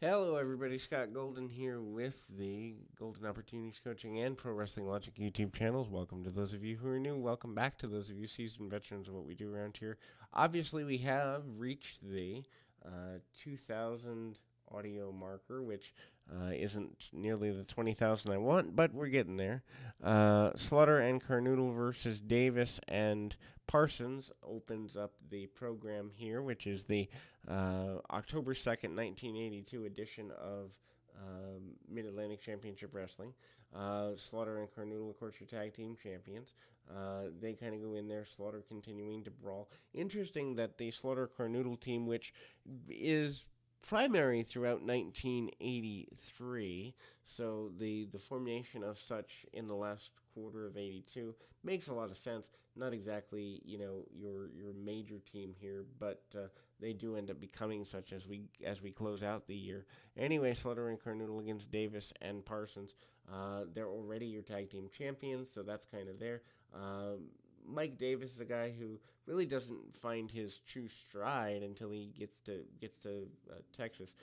Hello, everybody. Scott Golden here with the Golden Opportunities Coaching and Pro Wrestling Logic YouTube channels. Welcome to those of you who are new. Welcome back to those of you seasoned veterans of what we do around here. Obviously, we have reached the 2,000 audio marker, which isn't nearly the 20,000 I want, but we're getting there. Slaughter and Car Noodle versus Davis and Parsons opens up the program here, which is the October 2nd, 1982 edition of Mid-Atlantic Championship Wrestling. Slaughter and Car Noodle, of course, are tag team champions. They kind of go in there, Slaughter continuing to brawl. Interesting that the Slaughter Car Noodle team, which is primary throughout 1983, so the formation of such in the last quarter of 82 makes a lot of sense. Not exactly, your major team here, but they do end up becoming such as we close out the year. Anyway, Slaughter and Car Noodle against Davis and Parsons. They're already your tag team champions, so that's kind of there. Mike Davis is a guy who really doesn't find his true stride until he gets to Texas.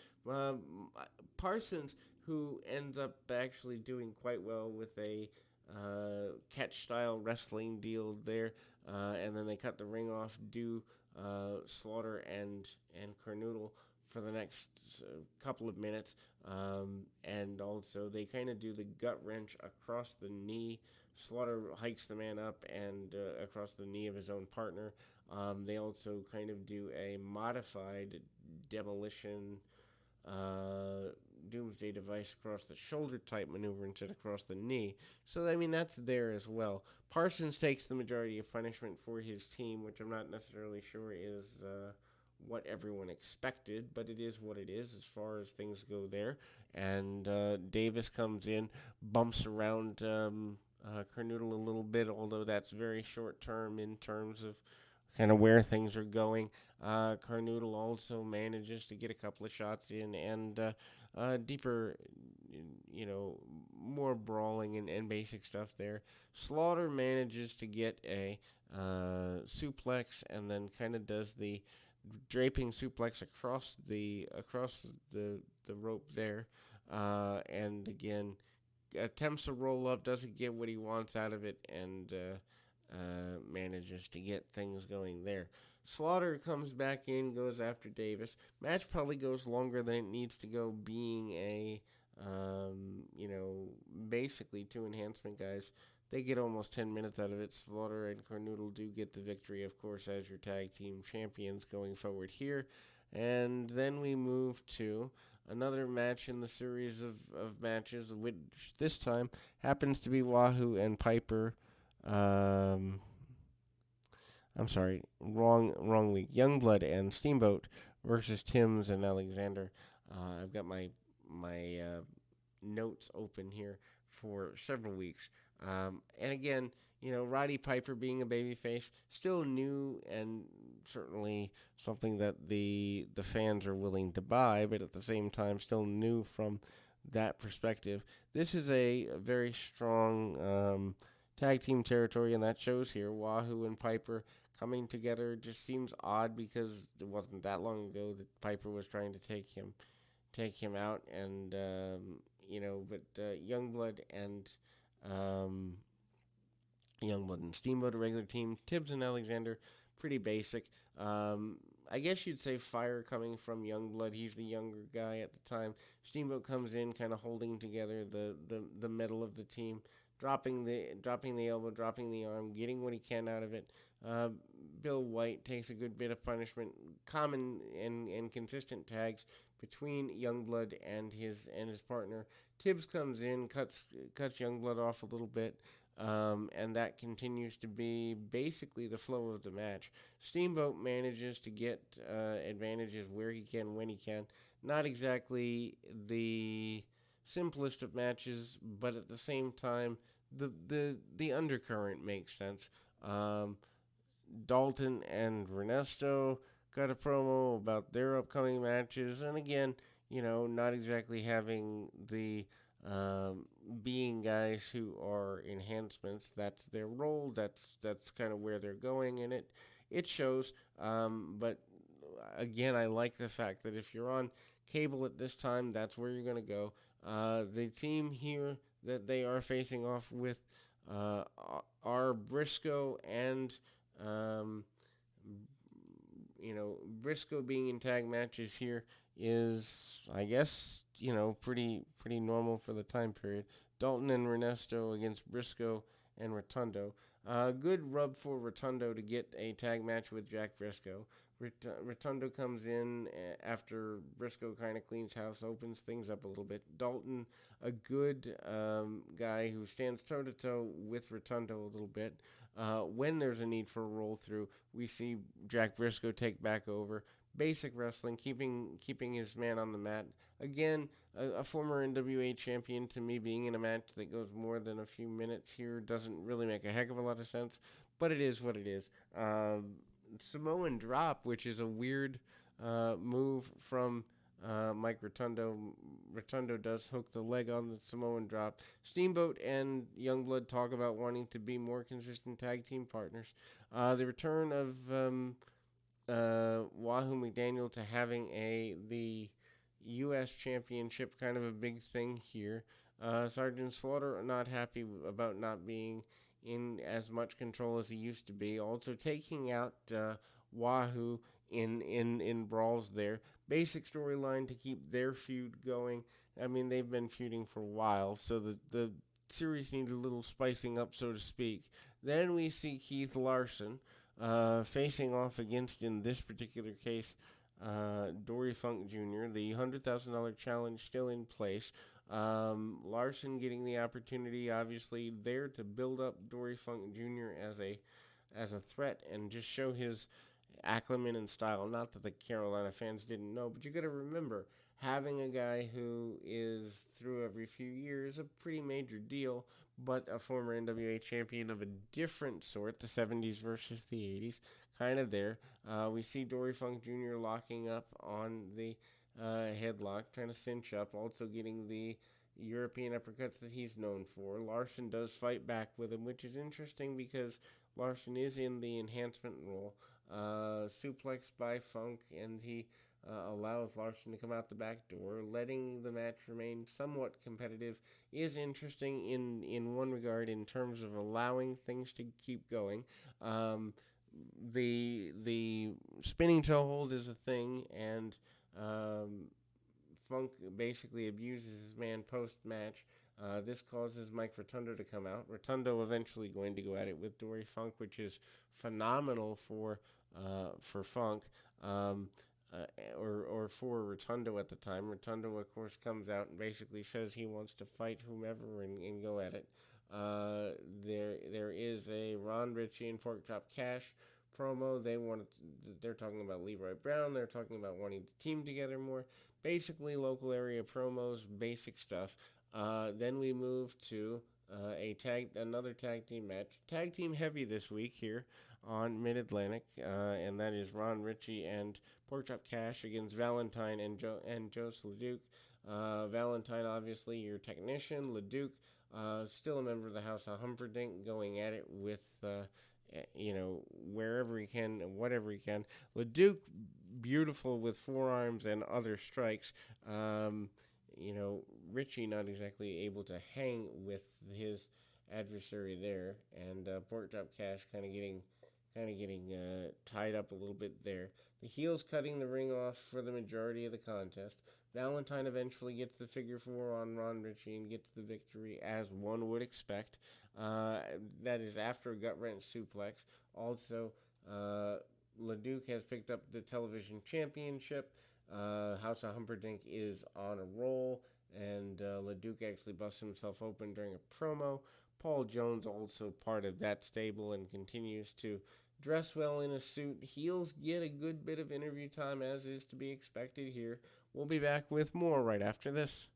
Parsons, who ends up actually doing quite well with a catch style wrestling deal there, and then they cut the ring off, do Slaughter and Car Noodle for the next couple of minutes, and also they kind of do the gut wrench across the knee. Slaughter hikes the man up and across the knee of his own partner. They also kind of do a modified demolition doomsday device across the shoulder type maneuver instead of across the knee. So, that's there as well. Parsons takes the majority of punishment for his team, which I'm not necessarily sure is what everyone expected, but it is what it is as far as things go there. And Davis comes in, bumps around Car Noodle a little bit, although that's very short term in terms of kind of where things are going. Car Noodle also manages to get a couple of shots in and deeper, more brawling and basic stuff there. Slaughter manages to get a suplex and then kind of does the draping suplex across the rope there, and again attempts to roll up, doesn't get what he wants out of it, and manages to get things going there. Slaughter comes back in, goes after Davis. Match probably goes longer than it needs to go, being a basically two enhancement guys. They get almost 10 minutes out of it. Slaughter and Car Noodle do get the victory, of course, as your tag team champions going forward here. And then we move to another match in the series of matches, which this time happens to be Wahoo and Piper. I'm sorry, wrong league. Youngblood and Steamboat versus Timms and Alexander. I've got my notes open here for several weeks. And again, Roddy Piper being a babyface, still new and certainly something that the fans are willing to buy, but at the same time still new from that perspective. This is a very strong tag team territory, and that shows here. Wahoo and Piper coming together just seems odd because it wasn't that long ago that Piper was trying to take him out, and but Youngblood and Steamboat, a regular team. Tibbs and Alexander, pretty basic. I guess you'd say fire coming from Youngblood. He's the younger guy at the time. Steamboat comes in, kind of holding together the middle of the team, dropping the elbow, dropping the arm, getting what he can out of it. Bill White takes a good bit of punishment. Common and consistent tags between Youngblood and his partner. Tibbs comes in, cuts Youngblood off a little bit, and that continues to be basically the flow of the match. Steamboat manages to get advantages where he can, when he can. Not exactly the simplest of matches, but at the same time, the undercurrent makes sense. Dalton and Ernesto got a promo about their upcoming matches, and again, not exactly having the being guys who are enhancements. That's their role. That's kind of where they're going, and it shows. But again, I like the fact that if you're on cable at this time, that's where you're going to go. The team here that they are facing off with uh, are Briscoe and um, Briscoe being in tag matches here is, I guess, pretty normal for the time period. Dalton and Ernesto against Briscoe and Rotundo. Good rub for Rotundo to get a tag match with Jack Briscoe. Rotundo comes in after Briscoe kind of cleans house, opens things up a little bit. Dalton, a good guy who stands toe to toe with Rotundo a little bit. When there's a need for a roll through, we see Jack Briscoe take back over. Basic wrestling, keeping his man on the mat. Again, a former NWA champion, to me, being in a match that goes more than a few minutes here doesn't really make a heck of a lot of sense, but it is what it is. Samoan drop, which is a weird move from Mike Rotundo. Rotundo does hook the leg on the Samoan drop. Steamboat and Youngblood talk about wanting to be more consistent tag team partners. The return of Wahoo McDaniel to having the U.S. Championship, kind of a big thing here. Sergeant Slaughter not happy about not being in as much control as he used to be. Also taking out Wahoo in brawls there. Basic storyline to keep their feud going. I mean, they've been feuding for a while, so the series needs a little spicing up, so to speak. Then we see Keith Larson facing off against, in this particular case, Dory Funk Jr., the $100,000 challenge still in place. Larson getting the opportunity, obviously, there to build up Dory Funk Jr. as a threat and just show his acumen and style. Not that the Carolina fans didn't know, but you got to remember, having a guy who is through every few years a pretty major deal, but a former NWA champion of a different sort, the 70s versus the 80s, kind of there. We see Dory Funk Jr. locking up on the headlock, trying to cinch up, also getting the European uppercuts that he's known for. Larson does fight back with him, which is interesting because Larson is in the enhancement role. Suplex by Funk, and he allows Larson to come out the back door, letting the match remain somewhat competitive. Is interesting in one regard in terms of allowing things to keep going. The spinning toe hold is a thing, and Funk basically abuses his man post-match. This causes Mike Rotundo to come out. Rotundo eventually going to go at it with Dory Funk, which is phenomenal for Funk, or for Rotundo at the time. Rotundo, of course, comes out and basically says he wants to fight whomever and go at it. There is a Ron Ritchie and Pork Chop Cash promo. They're talking about Leroy Brown. They're talking about wanting to team together more. Basically, local area promos, basic stuff. Then we move to another tag team match. Tag team heavy this week here on Mid-Atlantic, and that is Ron Ritchie and Pork Chop Cash against Valentine and Joe Leduc. Valentine, obviously, your technician. Leduc, still a member of the House of Humperdinck, going at it with, wherever he can and whatever he can. Leduc, beautiful with forearms and other strikes. Ritchie not exactly able to hang with his adversary there, and Pork Chop Cash kind of getting tied up a little bit there. The heels cutting the ring off for the majority of the contest. Valentine eventually gets the figure 4 on Ron Ritchie and gets the victory, as one would expect. That is after a gut-wrench suplex. Also, Leduc has picked up the television championship. House of Humperdinck is on a roll, and Leduc actually busts himself open during a promo. Paul Jones also part of that stable and continues to dress well in a suit. Heels get a good bit of interview time, as is to be expected here. We'll be back with more right after this.